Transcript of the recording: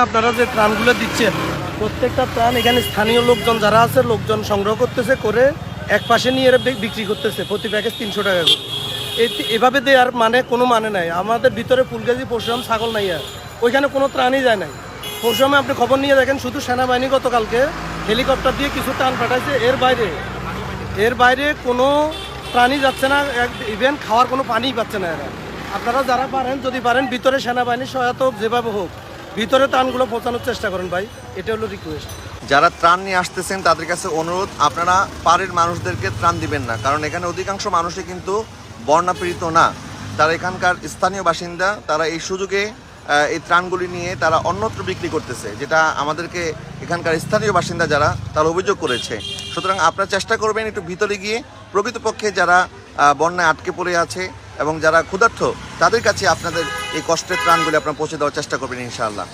আপনারা যে ত্রাণগুলো দিচ্ছেন প্রত্যেকটা ত্রাণ এখানে স্থানীয় লোকজন যারা আছে লোকজন সংগ্রহ করতেছে করে এক পাশে নিয়ে এরা বিক্রি করতেছে প্রতি প্যাকেজ 300 টাকা করে। এভাবে দেওয়ার মানে কোনো মানে নাই। আমাদের ভিতরে ফুলগাজী পরশুরাম ছাগল নাই, আর ওইখানে কোনো ত্রাণই যায় নাই। পরশুরামে আপনি খবর নিয়ে দেখেন শুধু সেনাবাহিনী গতকালকে হেলিকপ্টার দিয়ে কিছু ত্রাণ পাঠাইছে, এর বাইরে কোনো ত্রাণই যাচ্ছে না। ইভেন খাওয়ার কোনো পানিই পাচ্ছে না এরা। আপনারা যারা পারেন যদি পারেন ভিতরে সেনাবাহিনীর সহায়তা হোক, যেভাবে হোক ভিতরে ত্রাণগুলো পৌঁছানোর চেষ্টা করেন ভাই, এটা হলো রিকোয়েস্ট। যারা ত্রাণ নিয়ে আসতেছেন তাদের কাছে অনুরোধ, আপনারা পাড়ের মানুষদেরকে ত্রাণ দিবেন না, কারণ এখানে অধিকাংশ মানুষই কিন্তু বন্যাপীড়িত না, তারা এখানকার স্থানীয় বাসিন্দা। তারা এই সুযোগে এই ত্রাণগুলি নিয়ে তারা অন্যত্র বিক্রি করতেছে, যেটা আমাদেরকে এখানকার স্থানীয় বাসিন্দা যারা তারা অভিযোগ করেছে। সুতরাং আপনারা চেষ্টা করবেন একটু ভিতরে গিয়ে প্রকৃতপক্ষে যারা বন্যায় আটকে পড়ে আছে এবং যারা ক্ষুধার্ত তাদের কাছে আপনাদের এই কষ্টের ত্রাণগুলি আপনারা পৌঁছে দেওয়ার চেষ্টা করবেন ইনশাআল্লাহ।